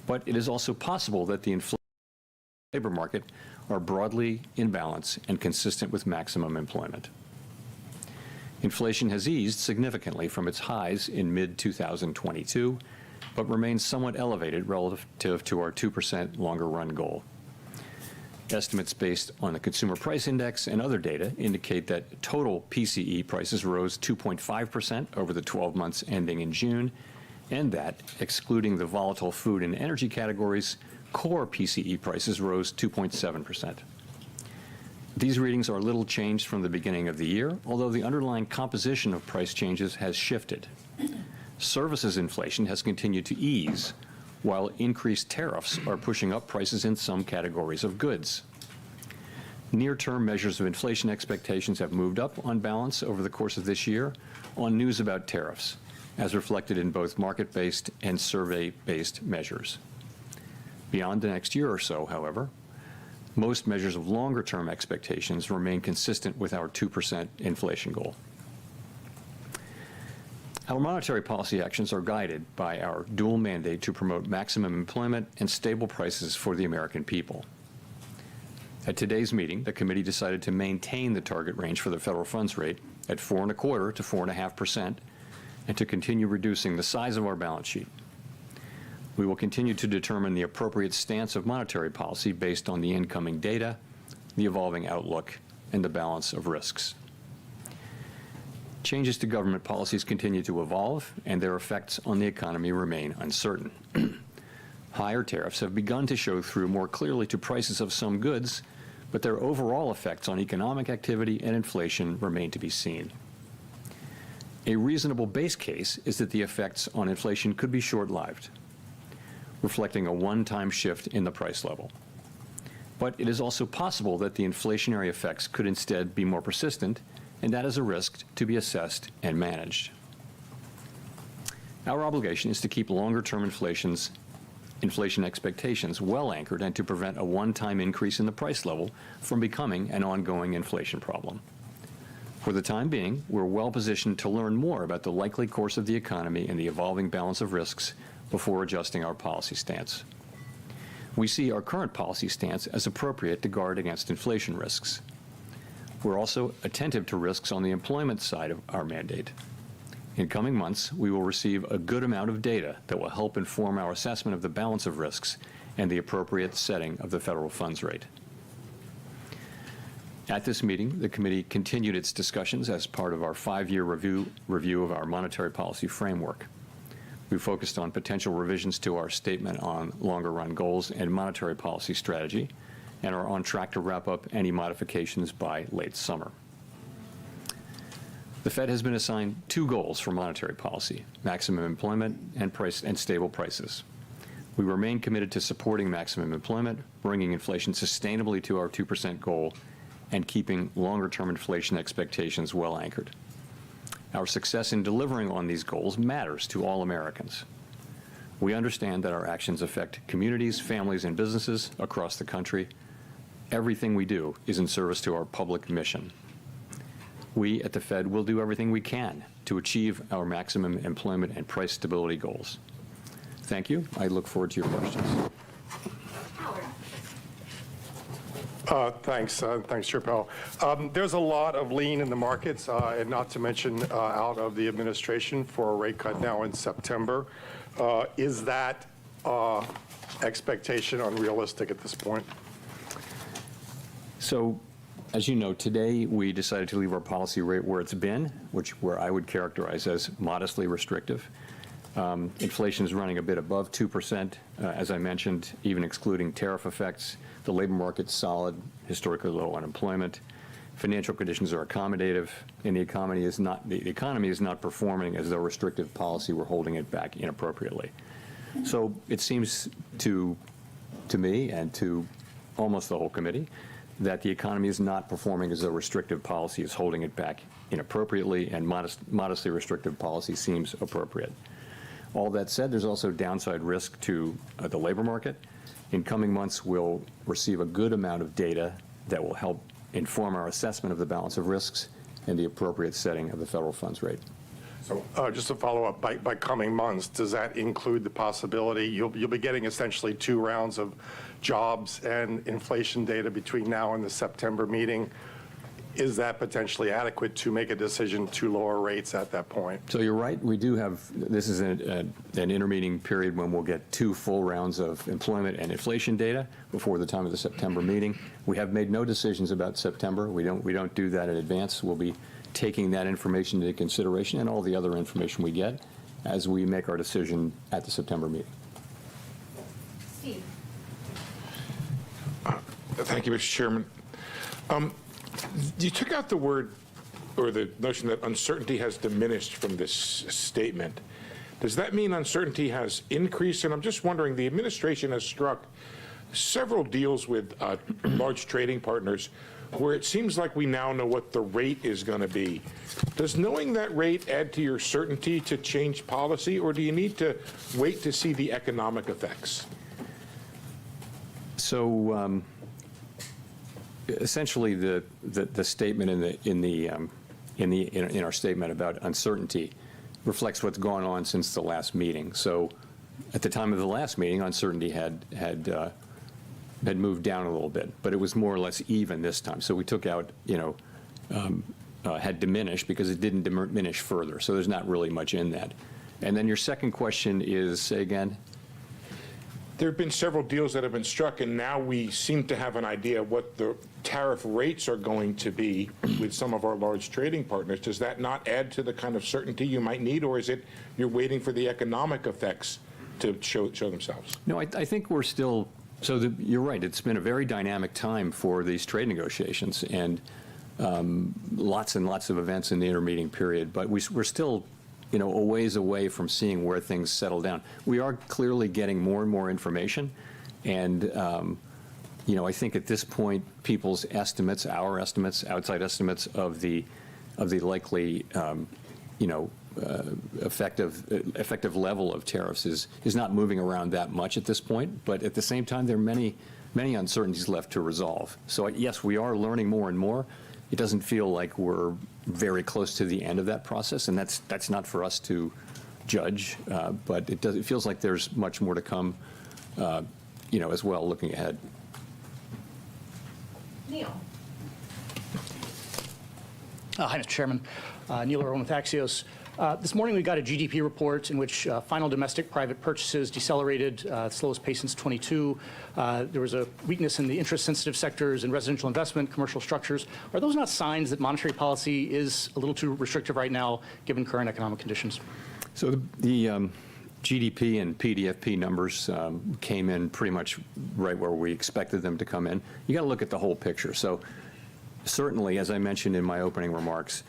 But it is also possible that the inflation and labor market are broadly in balance and consistent with maximum employment. Inflation has eased significantly from its highs in mid-2022, but remains somewhat elevated relative to our 2% longer-run goal. Estimates based on the Consumer Price Index and other data indicate that total PCE prices rose 2.5% over the 12 months ending in June, and that, excluding the volatile food and energy categories, core PCE prices rose 2.7%. These readings are little changed from the beginning of the year, although the underlying composition of price changes has shifted. Services inflation has continued to ease, while increased tariffs are pushing up prices in some categories of goods. Near-term measures of inflation expectations have moved up on balance over the course of this year on news about tariffs, as reflected in both market-based and survey-based measures. Beyond the next year or so, however, most measures of longer-term expectations remain consistent with our 2% inflation goal. Our monetary policy actions are guided by our dual mandate to promote maximum employment and stable prices for the American people. At today's meeting, the committee decided to maintain the target range for the federal funds rate at 4.25% to 4.5%, and to continue reducing the size of our balance sheet. We will continue to determine the appropriate stance of monetary policy based on the incoming data, the evolving outlook, and the balance of risks. Changes to government policies continue to evolve, and their effects on the economy remain uncertain. Higher tariffs have begun to show through more clearly to prices of some goods, but their overall effects on economic activity and inflation remain to be seen. A reasonable base case is that the effects on inflation could be short-lived, reflecting a one-time shift in the price level. But it is also possible that the inflationary effects could instead be more persistent, and that is a risk to be assessed and managed. Our obligation is to keep longer-term inflation expectations well anchored and to prevent a one-time increase in the price level from becoming an ongoing inflation problem. For the time being, we're well positioned to learn more about the likely course of the economy and the evolving balance of risks before adjusting our policy stance. We see our current policy stance as appropriate to guard against inflation risks. We're also attentive to risks on the employment side of our mandate. In coming months, we will receive a good amount of data that will help inform our assessment of the balance of risks and the appropriate setting of the federal funds rate. At this meeting, the committee continued its discussions as part of our 5-year review of our monetary policy framework. We focused on potential revisions to our statement on longer-run goals and monetary policy strategy, and are on track to wrap up any modifications by late summer. The Fed has been assigned 2 goals for monetary policy: maximum employment and stable prices. We remain committed to supporting maximum employment, bringing inflation sustainably to our 2% goal, and keeping longer-term inflation expectations well anchored. Our success in delivering on these goals matters to all Americans. We understand that our actions affect communities, families, and businesses across the country. Everything we do is in service to our public mission. We at the Fed will do everything we can to achieve our maximum employment and price stability goals. Thank you. I look forward to your questions. Thanks, Chair Powell. There's a lot of lean in the markets, and not to mention out of the administration for a rate cut now in September. Is that expectation unrealistic at this point? So, as you know, today we decided to leave our policy rate where it's been, where I would characterize as modestly restrictive. Inflation is running a bit above 2%, as I mentioned, even excluding tariff effects. The labor market's solid, historically low unemployment. Financial conditions are accommodative, and the economy is not performing as though restrictive policy were holding it back inappropriately. So it seems to me and to almost the whole committee that the economy is not performing as though restrictive policy is holding it back inappropriately, and modestly restrictive policy seems appropriate. All that said, there's also downside risk to the labor market. In coming months, we'll receive a good amount of data that will help inform our assessment of the balance of risks and the appropriate setting of the federal funds rate. So just to follow up, by coming months, does that include the possibility you'll be getting essentially 2 rounds of jobs and inflation data between now and the September meeting? Is that potentially adequate to make a decision to lower rates at that point? So you're right. We do have, this is an intermeeting period when we'll get 2 full rounds of employment and inflation data before the time of the September meeting. We have made no decisions about September. We don't do that in advance. We'll be taking that information into consideration and all the other information we get as we make our decision at the September meeting. Steve. Thank you, Mr. Chairman. You took out the word or the notion that uncertainty has diminished from this statement. Does that mean uncertainty has increased? And I'm just wondering, the administration has struck several deals with large trading partners where it seems like we now know what the rate is going to be. Does knowing that rate add to your certainty to change policy, or do you need to wait to see the economic effects? So essentially, the statement in our statement about uncertainty reflects what's gone on since the last meeting. So at the time of the last meeting, uncertainty had moved down a little bit, but it was more or less even this time. So we took out, had diminished because it didn't diminish further. So there's not really much in that. And then your second question is, say again? There have been several deals that have been struck, and now we seem to have an idea of what the tariff rates are going to be with some of our large trading partners. Does that not add to the kind of certainty you might need, or is it you're waiting for the economic effects to show themselves? No, I think we're still, you're right, it's been a very dynamic time for these trade negotiations, and lots and lots of events in the intermeeting period, but we're still a ways away from seeing where things settle down. We are clearly getting more and more information, and I think at this point, people's estimates, our estimates, outside estimates of the likely, effective level of tariffs is not moving around that much at this point. But at the same time, there are many uncertainties left to resolve. So yes, we are learning more and more. It doesn't feel like we're very close to the end of that process, and that's not for us to judge. But it feels like there's much more to come, as well, looking ahead. Neil. Hi, Mr. Chairman. Neil Irwin with Axios. This morning we got a GDP report in which final domestic private purchases decelerated, slowest pace since 22. There was a weakness in the interest-sensitive sectors and residential investment, commercial structures. Are those not signs that monetary policy is a little too restrictive right now, given current economic conditions? So the GDP and PDFP numbers came in pretty much right where we expected them to come in. You got to look at the whole picture. So certainly, as I mentioned in my opening remarks,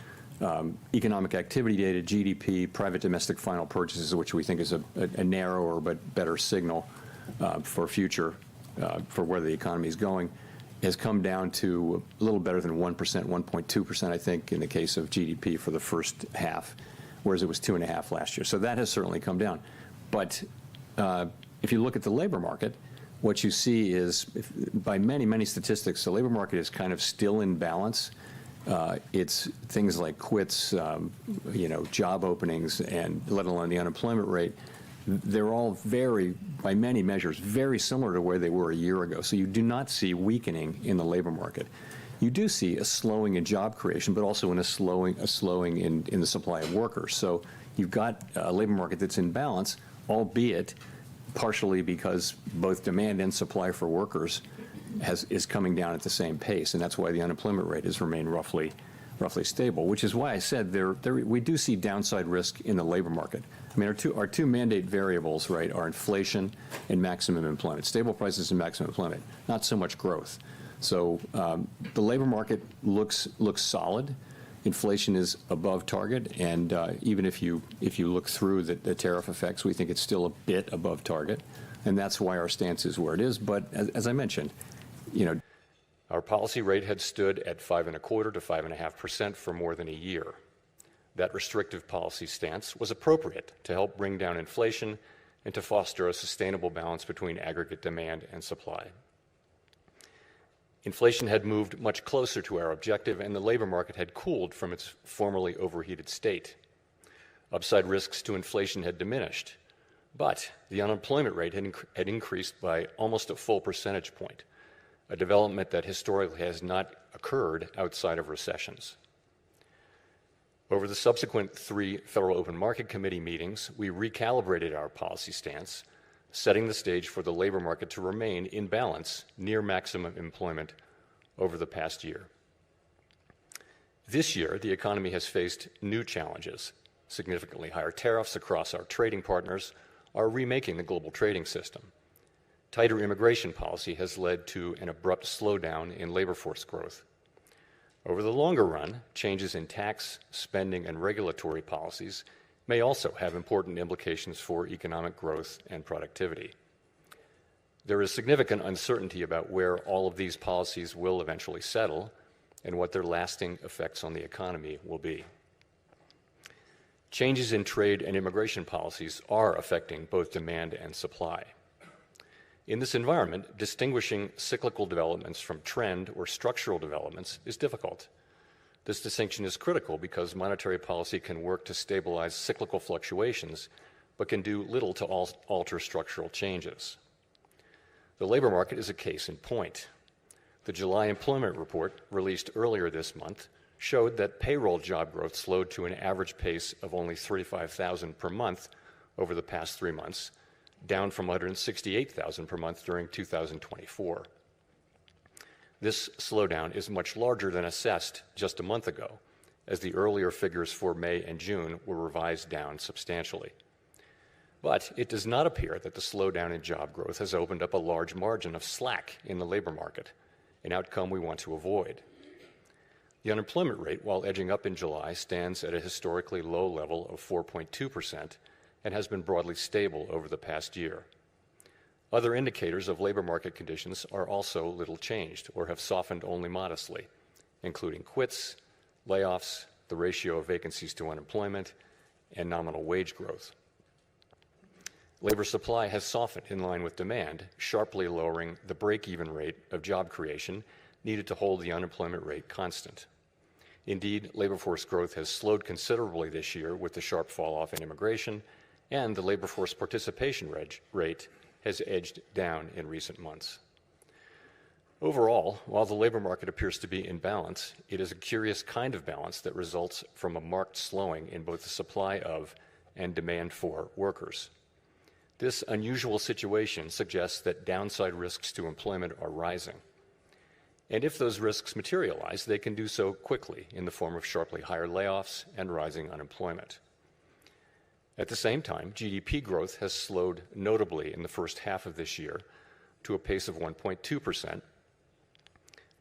economic activity data, GDP, private domestic final purchases, which we think is a narrower but better signal for future, for where the economy is going, has come down to a little better than 1%, 1.2%, I think, in the case of GDP for the first half, whereas it was 2.5% last year. So that has certainly come down. But if you look at the labor market, what you see is, by many, many statistics, the labor market is kind of still in balance. It's things like quits, job openings, and let alone the unemployment rate. They're all by many measures, very similar to where they were a year ago. So you do not see weakening in the labor market. You do see a slowing in job creation, but also a slowing in the supply of workers. So you've got a labor market that's in balance, albeit partially because both demand and supply for workers is coming down at the same pace, and that's why the unemployment rate has remained roughly stable, which is why I said we do see downside risk in the labor market. I mean, our two mandate variables, right, are inflation and maximum employment, stable prices and maximum employment, not so much growth. So the labor market looks solid. Inflation is above target, and even if you look through the tariff effects, we think it's still a bit above target, and that's why our stance is where it is. But as I mentioned, our policy rate had stood at 5.25% to 5.5% for more than a year. That restrictive policy stance was appropriate to help bring down inflation and to foster a sustainable balance between aggregate demand and supply. Inflation had moved much closer to our objective, and the labor market had cooled from its formerly overheated state. Upside risks to inflation had diminished, but the unemployment rate had increased by almost a full percentage point, a development that historically has not occurred outside of recessions. Over the subsequent 3 Federal Open Market Committee meetings, we recalibrated our policy stance, setting the stage for the labor market to remain in balance near maximum employment over the past year. This year, the economy has faced new challenges. Significantly higher tariffs across our trading partners are remaking the global trading system. Tighter immigration policy has led to an abrupt slowdown in labor force growth. Over the longer run, changes in tax, spending, and regulatory policies may also have important implications for economic growth and productivity. There is significant uncertainty about where all of these policies will eventually settle and what their lasting effects on the economy will be. Changes in trade and immigration policies are affecting both demand and supply. In this environment, distinguishing cyclical developments from trend or structural developments is difficult. This distinction is critical because monetary policy can work to stabilize cyclical fluctuations, but can do little to alter structural changes. The labor market is a case in point. The July employment report, released earlier this month, showed that payroll job growth slowed to an average pace of only 35,000 per month over the past 3 months, down from 168,000 per month during 2024. This slowdown is much larger than assessed just a month ago, as the earlier figures for May and June were revised down substantially. But it does not appear that the slowdown in job growth has opened up a large margin of slack in the labor market, an outcome we want to avoid. The unemployment rate, while edging up in July, stands at a historically low level of 4.2%, and has been broadly stable over the past year. Other indicators of labor market conditions are also little changed or have softened only modestly, including quits, layoffs, the ratio of vacancies to unemployment, and nominal wage growth. Labor supply has softened in line with demand, sharply lowering the break-even rate of job creation needed to hold the unemployment rate constant. Indeed, labor force growth has slowed considerably this year with the sharp fall-off in immigration, and the labor force participation rate has edged down in recent months. Overall, while the labor market appears to be in balance, it is a curious kind of balance that results from a marked slowing in both the supply of and demand for workers. This unusual situation suggests that downside risks to employment are rising. And if those risks materialize, they can do so quickly in the form of sharply higher layoffs and rising unemployment. At the same time, GDP growth has slowed notably in the first half of this year to a pace of 1.2%,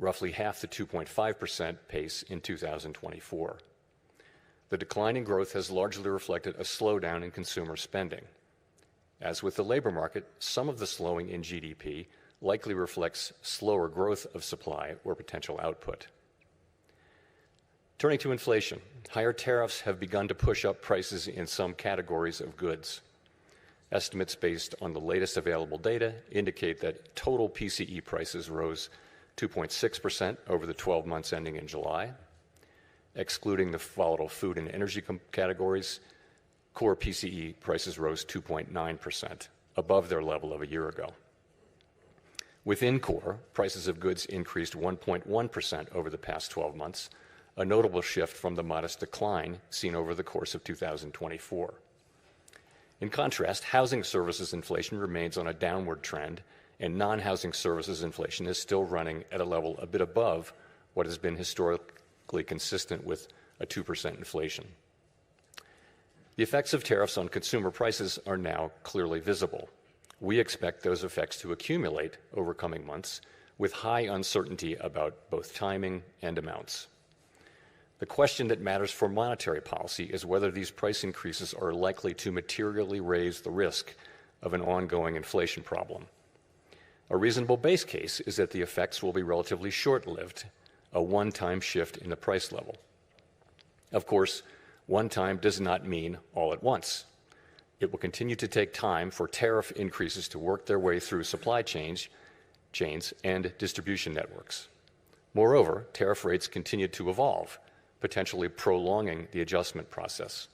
roughly half the 2.5% pace in 2024. The decline in growth has largely reflected a slowdown in consumer spending. As with the labor market, some of the slowing in GDP likely reflects slower growth of supply or potential output. Turning to inflation, higher tariffs have begun to push up prices in some categories of goods. Estimates based on the latest available data indicate that total PCE prices rose 2.6% over the 12 months ending in July. Excluding the volatile food and energy categories, core PCE prices rose 2.9%, above their level of a year ago. Within core, prices of goods increased 1.1% over the past 12 months, a notable shift from the modest decline seen over the course of 2024. In contrast, housing services inflation remains on a downward trend, and non-housing services inflation is still running at a level a bit above what has been historically consistent with a 2% inflation. The effects of tariffs on consumer prices are now clearly visible. We expect those effects to accumulate over coming months, with high uncertainty about both timing and amounts. The question that matters for monetary policy is whether these price increases are likely to materially raise the risk of an ongoing inflation problem. A reasonable base case is that the effects will be relatively short-lived, a one-time shift in the price level. Of course, one time does not mean all at once. It will continue to take time for tariff increases to work their way through supply chains and distribution networks. Moreover, tariff rates continue to evolve, potentially prolonging the adjustment process.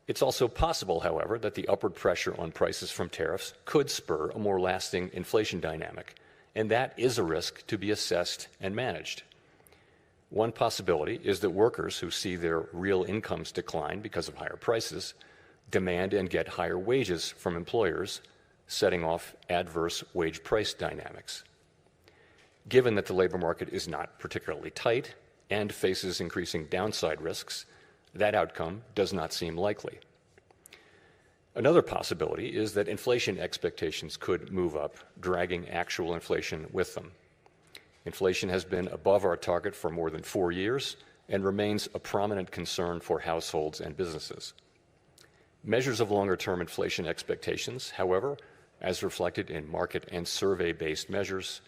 It's also possible, however, that the upward pressure on prices from tariffs could spur a more lasting inflation dynamic, and that is a risk to be assessed and managed. One possibility is that workers who see their real incomes decline because of higher prices demand and get higher wages from employers, setting off adverse wage price dynamics. Given that the labor market is not particularly tight and faces increasing downside risks, that outcome does not seem likely. Another possibility is that inflation expectations could move up, dragging actual inflation with them. Inflation has been above our target for more than 4 years and remains a prominent concern for households and businesses. Measures of longer-term inflation expectations, however, as reflected in market and survey-based measures,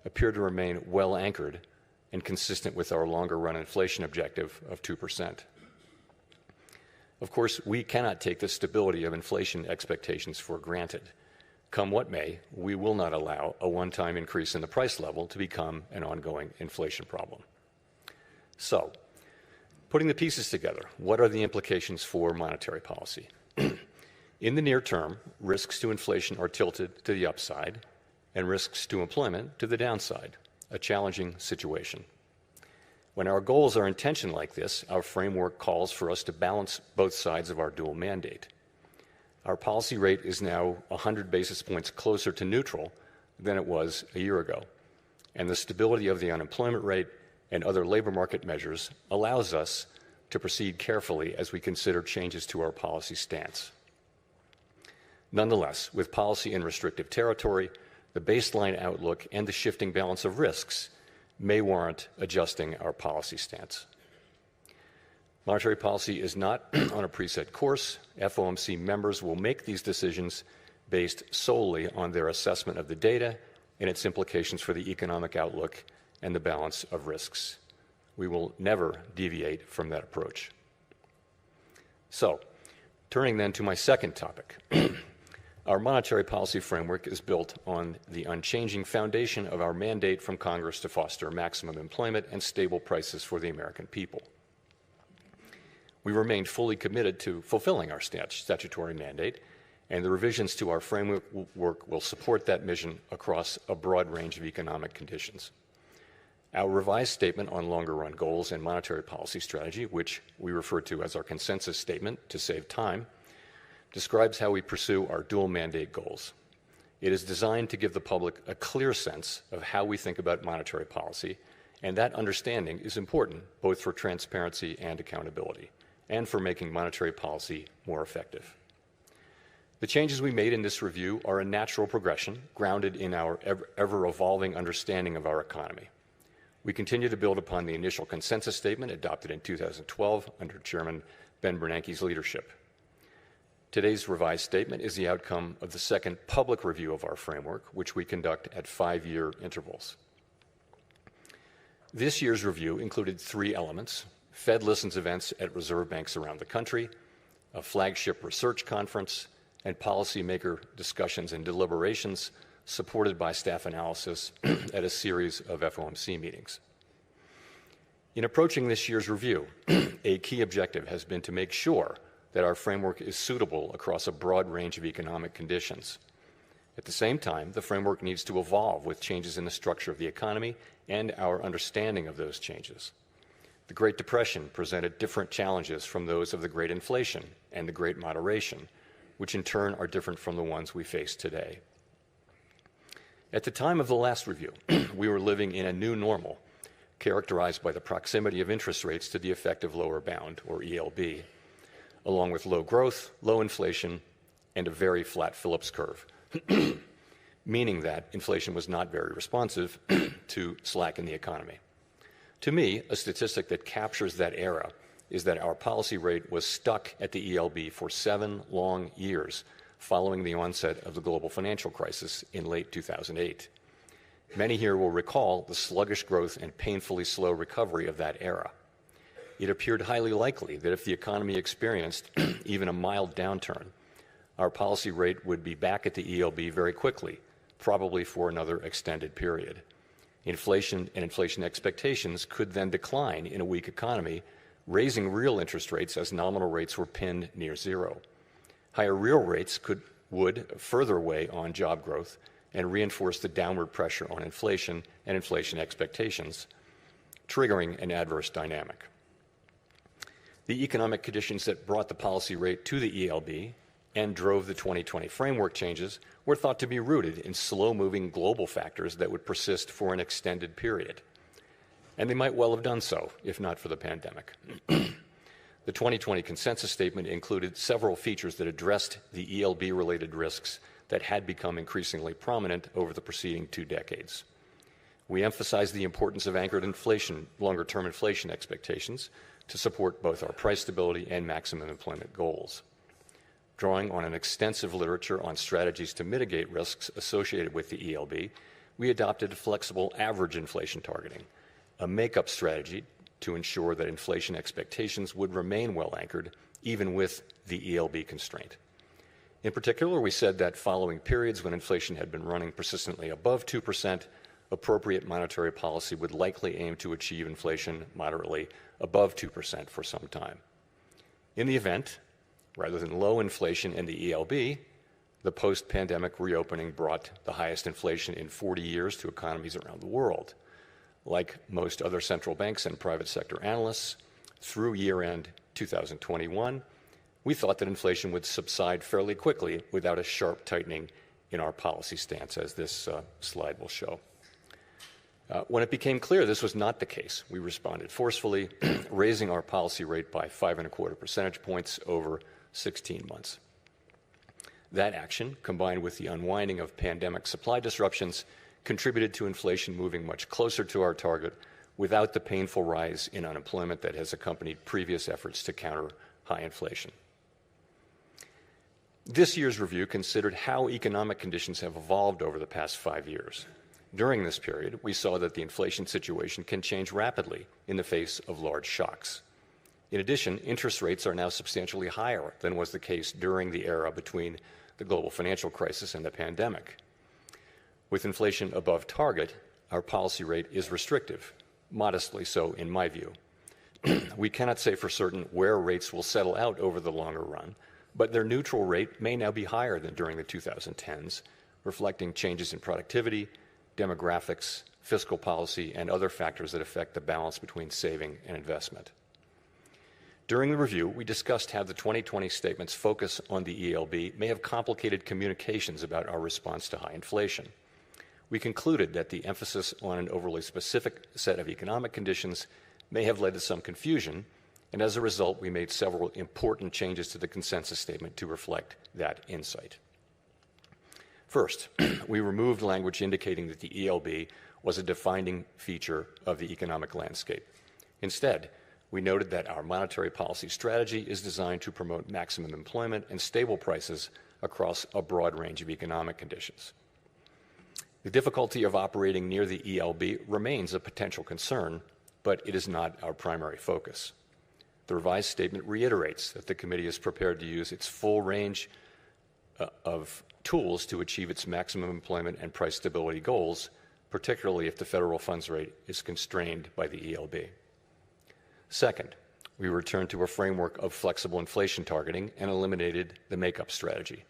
appear to remain well anchored and consistent with our longer-run inflation objective of 2%. Of course, we cannot take the stability of inflation expectations for granted. Come what may, we will not allow a one-time increase in the price level to become an ongoing inflation problem. So, putting the pieces together, what are the implications for monetary policy? In the near term, risks to inflation are tilted to the upside and risks to employment to the downside, a challenging situation. When our goals are in tension like this, our framework calls for us to balance both sides of our dual mandate. Our policy rate is now 100 basis points closer to neutral than it was a year ago, and the stability of the unemployment rate and other labor market measures allows us to proceed carefully as we consider changes to our policy stance. Nonetheless, with policy in restrictive territory, the baseline outlook and the shifting balance of risks may warrant adjusting our policy stance. Monetary policy is not on a preset course. FOMC members will make these decisions based solely on their assessment of the data and its implications for the economic outlook and the balance of risks. We will never deviate from that approach. So, turning then to my second topic. Our monetary policy framework is built on the unchanging foundation of our mandate from Congress to foster maximum employment and stable prices for the American people. We remain fully committed to fulfilling our statutory mandate, and the revisions to our framework will support that mission across a broad range of economic conditions. Our revised statement on longer-run goals and monetary policy strategy, which we refer to as our consensus statement to save time, describes how we pursue our dual mandate goals. It is designed to give the public a clear sense of how we think about monetary policy, and that understanding is important both for transparency and accountability, and for making monetary policy more effective. The changes we made in this review are a natural progression grounded in our ever-evolving understanding of our economy. We continue to build upon the initial consensus statement adopted in 2012 under Chairman Ben Bernanke's leadership. Today's revised statement is the outcome of the second public review of our framework, which we conduct at 5-year intervals. This year's review included 3 elements: Fed Listens events at reserve banks around the country, a flagship research conference, and policymaker discussions and deliberations supported by staff analysis at a series of FOMC meetings. In approaching this year's review, a key objective has been to make sure that our framework is suitable across a broad range of economic conditions. At the same time, the framework needs to evolve with changes in the structure of the economy and our understanding of those changes. The Great Depression presented different challenges from those of the Great Inflation and the Great Moderation, which in turn are different from the ones we face today. At the time of the last review, we were living in a new normal, characterized by the proximity of interest rates to the effective lower bound, or ELB, along with low growth, low inflation, and a very flat Phillips curve, meaning that inflation was not very responsive to slack in the economy. To me, a statistic that captures that era is that our policy rate was stuck at the ELB for 7 long years following the onset of the global financial crisis in late 2008. Many here will recall the sluggish growth and painfully slow recovery of that era. It appeared highly likely that if the economy experienced even a mild downturn, our policy rate would be back at the ELB very quickly, probably for another extended period. Inflation and inflation expectations could then decline in a weak economy raising real interest rates as nominal rates were pinned near zero. Higher real rates would further weigh on job growth and reinforce the downward pressure on inflation and inflation expectations, triggering an adverse dynamic. The economic conditions that brought the policy rate to the ELB and drove the 2020 framework changes were thought to be rooted in slow-moving global factors that would persist for an extended period. And they might well have done so, if not for the pandemic. The 2020 consensus statement included several features that addressed the ELB-related risks that had become increasingly prominent over the preceding 2 decades. We emphasized the importance of anchored inflation, longer-term inflation expectations, to support both our price stability and maximum employment goals. Drawing on an extensive literature on strategies to mitigate risks associated with the ELB, we adopted flexible average inflation targeting, a make-up strategy to ensure that inflation expectations would remain well anchored, even with the ELB constraint. In particular, we said that following periods when inflation had been running persistently above 2%, appropriate monetary policy would likely aim to achieve inflation moderately above 2% for some time. In the event, rather than low inflation in the ELB, the post-pandemic reopening brought the highest inflation in 40 years to economies around the world. Like most other central banks and private sector analysts, through year-end 2021, we thought that inflation would subside fairly quickly without a sharp tightening in our policy stance, as this slide will show. When it became clear this was not the case, we responded forcefully, raising our policy rate by 5.25 percentage points over 16 months. That action, combined with the unwinding of pandemic supply disruptions, contributed to inflation moving much closer to our target without the painful rise in unemployment that has accompanied previous efforts to counter high inflation. This year's review considered how economic conditions have evolved over the past 5 years. During this period, we saw that the inflation situation can change rapidly in the face of large shocks. In addition, interest rates are now substantially higher than was the case during the era between the global financial crisis and the pandemic. With inflation above target, our policy rate is restrictive, modestly so in my view. We cannot say for certain where rates will settle out over the longer run, but their neutral rate may now be higher than during the 2010s, reflecting changes in productivity, demographics, fiscal policy, and other factors that affect the balance between saving and investment. During the review, we discussed how the 2020 statement's focus on the ELB may have complicated communications about our response to high inflation. We concluded that the emphasis on an overly specific set of economic conditions may have led to some confusion, and as a result, we made several important changes to the consensus statement to reflect that insight. First, we removed language indicating that the ELB was a defining feature of the economic landscape. Instead, we noted that our monetary policy strategy is designed to promote maximum employment and stable prices across a broad range of economic conditions. The difficulty of operating near the ELB remains a potential concern, but it is not our primary focus. The revised statement reiterates that the committee is prepared to use its full range of tools to achieve its maximum employment and price stability goals, particularly if the federal funds rate is constrained by the ELB. Second, we returned to a framework of flexible inflation targeting and eliminated the make-up strategy.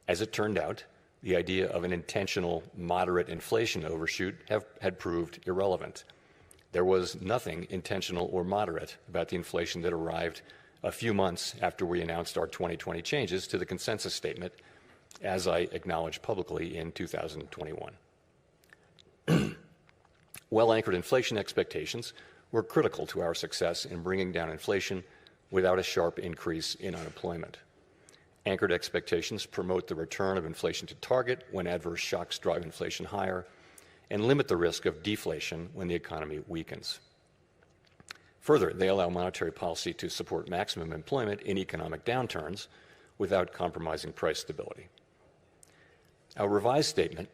As it turned out, the idea of an intentional moderate inflation overshoot had proved irrelevant. There was nothing intentional or moderate about the inflation that arrived a few months after we announced our 2020 changes to the consensus statement, as I acknowledged publicly in 2021. Well-anchored inflation expectations were critical to our success in bringing down inflation without a sharp increase in unemployment. Anchored expectations promote the return of inflation to target when adverse shocks drive inflation higher and limit the risk of deflation when the economy weakens. Further, they allow monetary policy to support maximum employment in economic downturns without compromising price stability. Our revised statement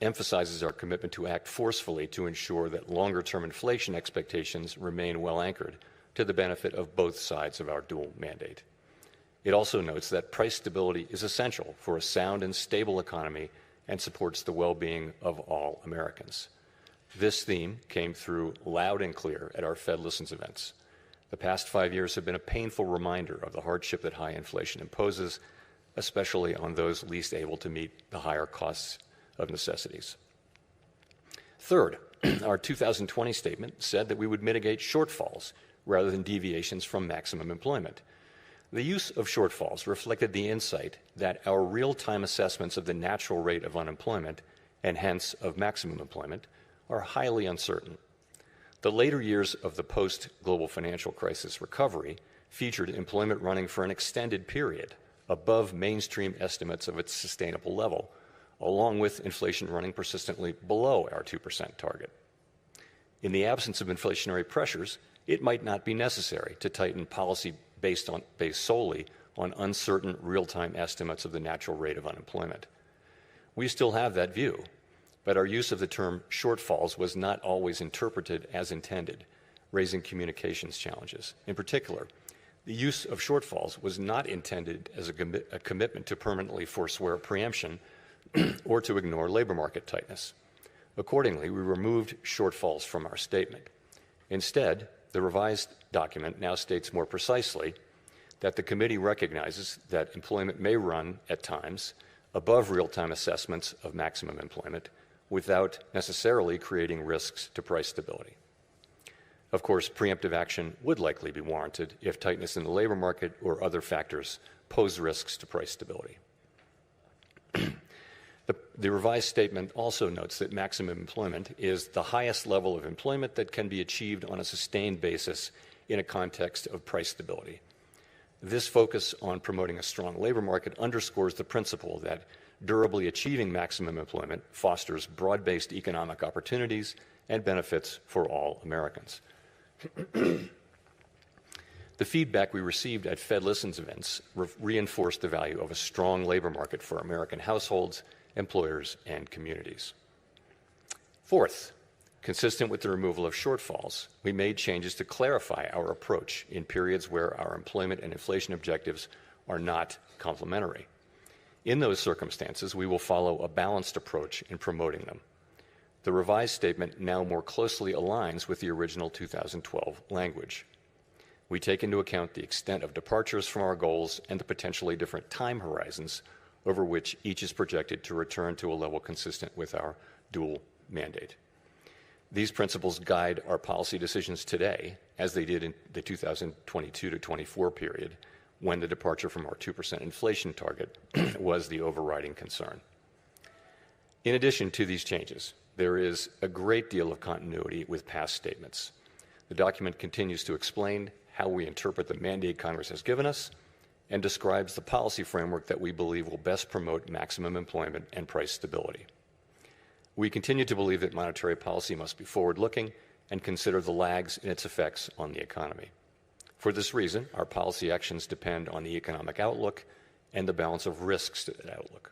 emphasizes our commitment to act forcefully to ensure that longer-term inflation expectations remain well anchored to the benefit of both sides of our dual mandate. It also notes that price stability is essential for a sound and stable economy and supports the well-being of all Americans. This theme came through loud and clear at our Fed Listens events. The past 5 years have been a painful reminder of the hardship that high inflation imposes, especially on those least able to meet the higher costs of necessities. Third, our 2020 statement said that we would mitigate shortfalls rather than deviations from maximum employment. The use of shortfalls reflected the insight that our real-time assessments of the natural rate of unemployment, and hence of maximum employment, are highly uncertain. The later years of the post-global financial crisis recovery featured employment running for an extended period above mainstream estimates of its sustainable level, along with inflation running persistently below our 2% target. In the absence of inflationary pressures, it might not be necessary to tighten policy based solely on uncertain real-time estimates of the natural rate of unemployment. We still have that view, but our use of the term shortfalls was not always interpreted as intended, raising communications challenges. In particular, the use of shortfalls was not intended as a commitment to permanently forswear preemption or to ignore labor market tightness. Accordingly, we removed shortfalls from our statement. Instead, the revised document now states more precisely that the committee recognizes that employment may run at times above real-time assessments of maximum employment without necessarily creating risks to price stability. Of course, preemptive action would likely be warranted if tightness in the labor market or other factors pose risks to price stability. The revised statement also notes that maximum employment is the highest level of employment that can be achieved on a sustained basis in a context of price stability. This focus on promoting a strong labor market underscores the principle that durably achieving maximum employment fosters broad-based economic opportunities and benefits for all Americans. The feedback we received at Fed Listens events reinforced the value of a strong labor market for American households, employers, and communities. Fourth, consistent with the removal of shortfalls, we made changes to clarify our approach in periods where our employment and inflation objectives are not complementary. In those circumstances, we will follow a balanced approach in promoting them. The revised statement now more closely aligns with the original 2012 language. We take into account the extent of departures from our goals and the potentially different time horizons over which each is projected to return to a level consistent with our dual mandate. These principles guide our policy decisions today, as they did in the 2022 to 24 period, when the departure from our 2% inflation target was the overriding concern. In addition to these changes, there is a great deal of continuity with past statements. The document continues to explain how we interpret the mandate Congress has given us and describes the policy framework that we believe will best promote maximum employment and price stability. We continue to believe that monetary policy must be forward-looking and consider the lags in its effects on the economy. For this reason, our policy actions depend on the economic outlook and the balance of risks to that outlook.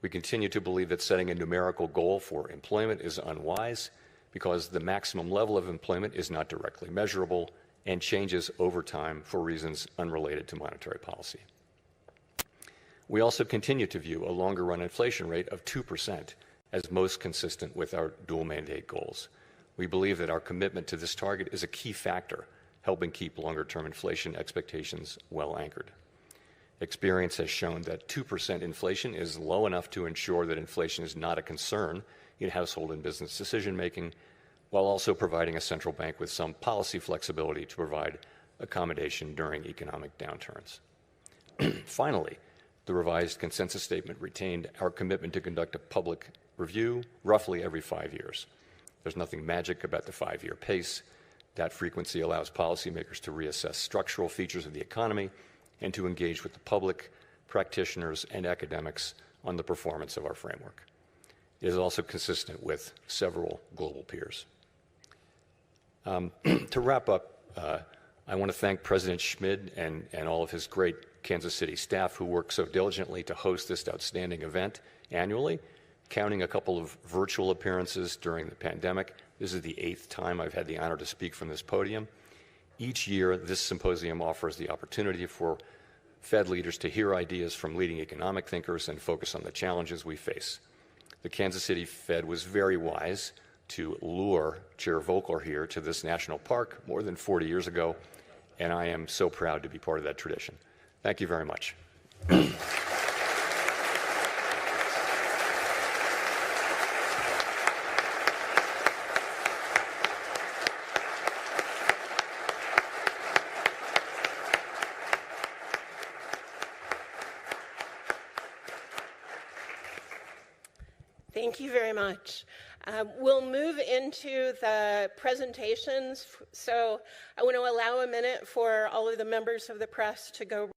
We continue to believe that setting a numerical goal for employment is unwise because the maximum level of employment is not directly measurable and changes over time for reasons unrelated to monetary policy. We also continue to view a longer-run inflation rate of 2% as most consistent with our dual mandate goals. We believe that our commitment to this target is a key factor, helping keep longer-term inflation expectations well anchored. Experience has shown that 2% inflation is low enough to ensure that inflation is not a concern in household and business decision-making, while also providing a central bank with some policy flexibility to provide accommodation during economic downturns. Finally, the revised consensus statement retained our commitment to conduct a public review roughly every 5 years. There's nothing magic about the 5-year pace. That frequency allows policymakers to reassess structural features of the economy and to engage with the public, practitioners, and academics on the performance of our framework. It is also consistent with several global peers. To wrap up, I want to thank President Schmid and all of his great Kansas City staff who work so diligently to host this outstanding event annually, counting a couple of virtual appearances during the pandemic. This is the 8th time I've had the honor to speak from this podium. Each year, this symposium offers the opportunity for Fed leaders to hear ideas from leading economic thinkers and focus on the challenges we face. The Kansas City Fed was very wise to lure Chair Volcker here to this national park more than 40 years ago and I am so proud to be part of that tradition. Thank you very much. Thank you very much. We'll move into the presentations. So I want to allow a minute for all of the members of the press to go